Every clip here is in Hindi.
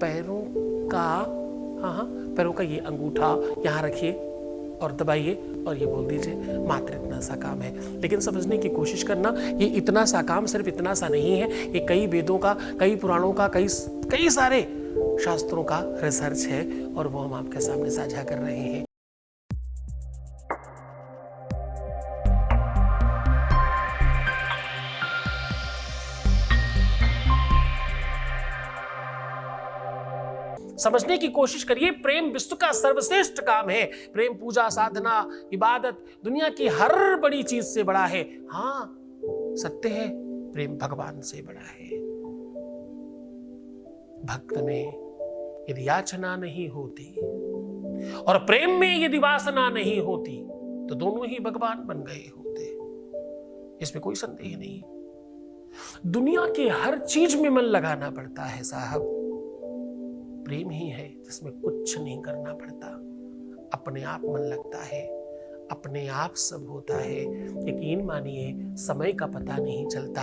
पैरों का, हाँ, पैरों का ये अंगूठा यहाँ रखिए और दबाइए और ये बोल दीजिए मात्र इतना सा काम है। लेकिन समझने की कोशिश करना, ये इतना सा काम सिर्फ इतना सा नहीं है, ये कई वेदों का, कई पुराणों का, कई सारे शास्त्रों का रिसर्च है और वो हम आपके सामने साझा कर रहे हैं। समझने की कोशिश करिए, प्रेम विश्व का सर्वश्रेष्ठ काम है। प्रेम पूजा, साधना, इबादत, दुनिया की हर बड़ी चीज से बड़ा है। हाँ, सत्य है, प्रेम भगवान से बड़ा है। भक्त में यदि याचना नहीं होती और प्रेम में यदि वासना नहीं होती तो दोनों ही भगवान बन गए होते, इसमें कोई संदेह नहीं। दुनिया की हर चीज में मन लगाना पड़ता है साहब, प्रेम ही है जिसमें कुछ नहीं करना पड़ता, अपने आप मन लगता है, अपने आप सब होता है। यकीन मानिए, समय का पता नहीं चलता।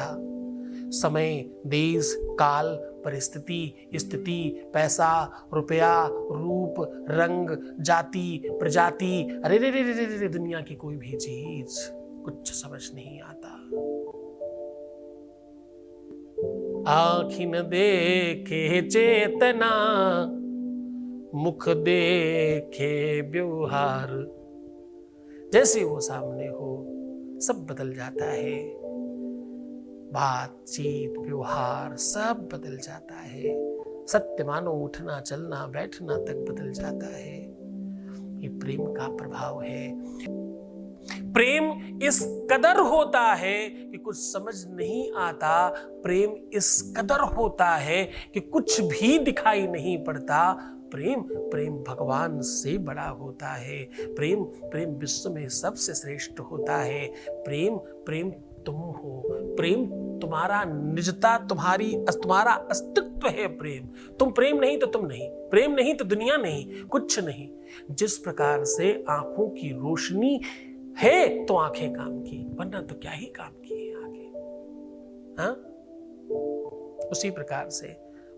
समय, देश, काल, परिस्थिति, स्थिति, पैसा, रुपया, रूप, रंग, जाति, प्रजाति, अरे रे रे रे रे, दुनिया की कोई भी चीज कुछ समझ नहीं आता। आँखी न देखे चेतना, मुख देखे व्यवहार, जैसे वो सामने हो सब बदल जाता है। बातचीत, व्यवहार सब बदल जाता है। सत्य मानो, उठना, चलना, बैठना तक बदल जाता है। ये प्रेम का प्रभाव है। प्रेम इस कदर होता है कि कुछ समझ नहीं आता। प्रेम इस कदर होता है कि कुछ भी दिखाई नहीं पड़ता। प्रेम भगवान से बड़ा होता है। प्रेम विश्व में सबसे श्रेष्ठ होता है। प्रेम तुम हो। प्रेम तुम्हारा निजता, तुम्हारा अस्तित्व है। तुम प्रेम नहीं तो तुम नहीं, प्रेम नहीं तो दुनिया नहीं, कुछ नहीं। जिस प्रकार से आंखों की रोशनी है तो आंखें काम की, वरना तो क्या ही काम की है आंखें। हाँ, उसी प्रकार से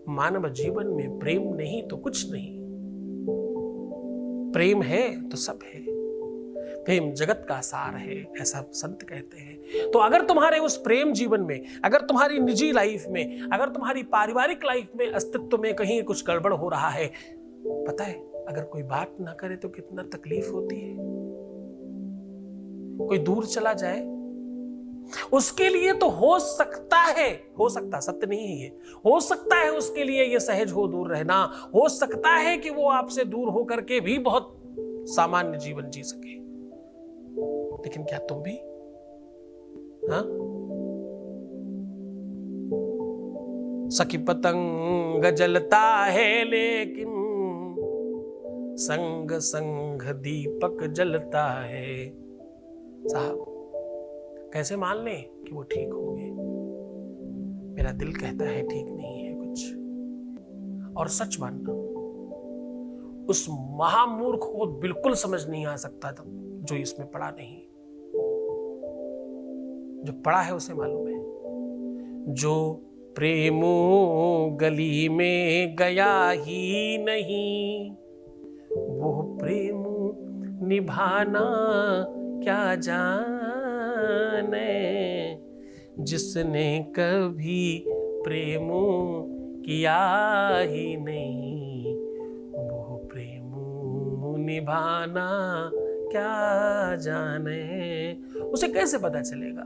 मानव जीवन में प्रेम नहीं तो कुछ नहीं। प्रेम है तो सब है। प्रेम जगत का सार है, ऐसा संत कहते हैं। तो अगर तुम्हारे उस प्रेम जीवन में, अगर तुम्हारी निजी लाइफ में, अगर तुम्हारी पारिवारिक लाइफ में, अस्तित्व में कहीं कुछ गड़बड़ हो रहा है, पता है अगर कोई बात ना करे तो कितना तकलीफ होती है। कोई दूर चला जाए, उसके लिए तो हो सकता, सत्य नहीं है ये, हो सकता है उसके लिए ये सहज हो दूर रहना, हो सकता है कि वो आपसे दूर होकर के भी बहुत सामान्य जीवन जी सके। लेकिन क्या तुम भी? हाँ, सखी पतंग जलता है लेकिन संग संग दीपक जलता है। साहब, कैसे मान लें कि वो ठीक होंगे? मेरा दिल कहता है ठीक नहीं है कुछ। और सच मानना, उस महामूर्ख को बिल्कुल समझ नहीं आ सकता था जो इसमें पड़ा नहीं। जो पड़ा है उसे मालूम है। जो प्रेमो गली में गया ही नहीं, वो प्रेम निभाना क्या जाने। जिसने कभी प्रेम किया ही नहीं, वो प्रेम निभाना क्या जाने। उसे कैसे पता चलेगा?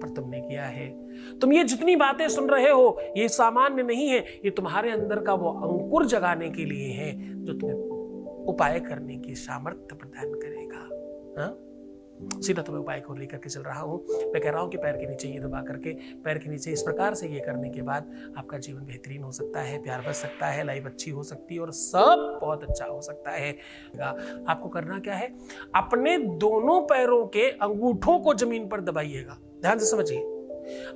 पर तुमने किया है। तुम ये जितनी बातें सुन रहे हो, ये सामान्य नहीं है। ये तुम्हारे अंदर का वो अंकुर जगाने के लिए है जो तुम्हें उपाय करने की सामर्थ्य प्रदान करेगा। हाँ? सीधा तुम्हें उपाय को लेकर के चल रहा हूं। मैं कह रहा हूं कि पैर के नीचे ये दबा करके, पैर के नीचे इस प्रकार से ये करने के बाद आपका जीवन बेहतरीन हो सकता है, प्यार बढ़ सकता है, लाइफ अच्छी हो सकती है और सब बहुत अच्छा हो सकता है। आपको करना क्या है? अपने दोनों पैरों के अंगूठों को जमीन पर दबाइएगा। ध्यान से समझिए,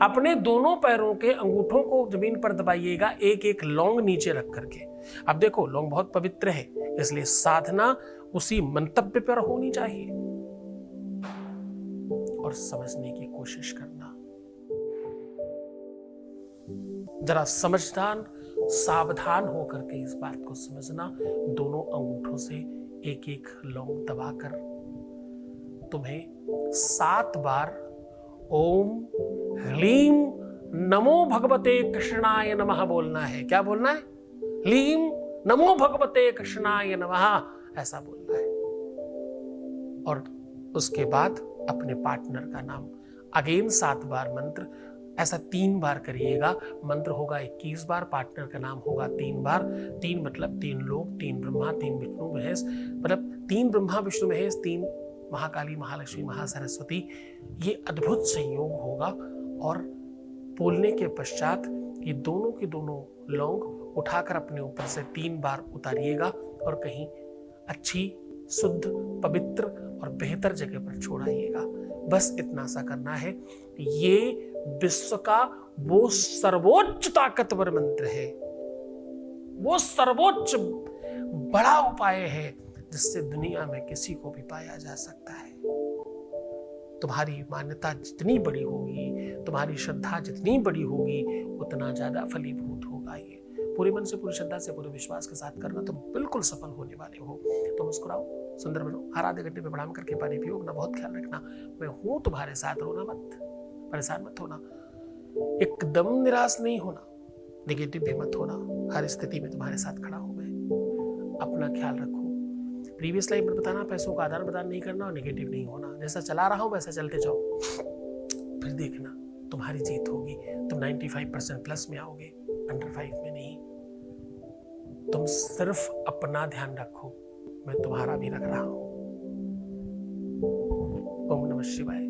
अपने दोनों पैरों के अंगूठों को जमीन पर दबाइएगा, एक एक लौंग नीचे रख करके। अब देखो, लौंग बहुत पवित्र है, इसलिए साधना उसी मंतव्य पर होनी चाहिए। और समझने की कोशिश करना, जरा समझदार सावधान होकर के इस बात को समझना, दोनों अंगूठों से एक एक लौंग दबाकर तुम्हें 7 बार ओम ह्लीम नमो भगवते कृष्णाय नमः बोलना है। क्या बोलना है? ह्लीम नमो भगवते कृष्णाय नमः, ऐसा बोलना है। और उसके बाद अपने पार्टनर का नाम अगेन 7 बार मंत्र, ऐसा 3 बार करिएगा। मंत्र होगा 21 बार, पार्टनर का नाम होगा 3 बार। 3 मतलब 3 लोग, 3 ब्रह्मा, 3 विष्णु महेश, मतलब 3 ब्रह्मा विष्णु महेश, 3 महाकाली महालक्ष्मी महासरस्वती। ये अद्भुत संयोग होगा। और बोलने के पश्चात ये दोनों की दोनों लौंग उठाकर अपने ऊपर से 3 बार उतारिएगा और कहीं अच्छी, शुद्ध, पवित्र और बेहतर जगह पर छोड़ाइएगा। बस इतना सा करना है। ये विश्व का वो सर्वोच्च ताकतवर मंत्र है, वो सर्वोच्च बड़ा उपाय है जिससे दुनिया में किसी को भी पाया जा सकता है। तुम्हारी मान्यता जितनी बड़ी होगी, तुम्हारी श्रद्धा जितनी बड़ी होगी, उतना ज्यादा फलीभूत होगा। ये पूरे मन से, पूरी श्रद्धा से, पूरे विश्वास के साथ करना, तुम बिल्कुल सफल होने वाले हो। तो मुस्कुराओ, सुंदर बनो, हर आधे घंटे में प्रणाम करके पानी पियो। अपना बहुत ख्याल रखना। मैं हूं तुम्हारे साथ, रोना मत, परेशान मत होना, एकदम निराश नहीं होना, नेगेटिव भी मत होना। हर स्थिति में तुम्हारे साथ खड़ा हूं मैं। अपना ख्याल रखो। प्रीवियस लाइफ में बताना, पैसों का आदान प्रदान नहीं करना और नेगेटिव नहीं होना। जैसा चला रहा हूं वैसा चलते जाओ, फिर देखना तुम्हारी जीत होगी। तुम 95% प्लस में आओगे, अंडर 5 में नहीं। तुम सिर्फ अपना ध्यान रखो, मैं तुम्हारा भी रख रहा हूं। ओम नमः शिवाय।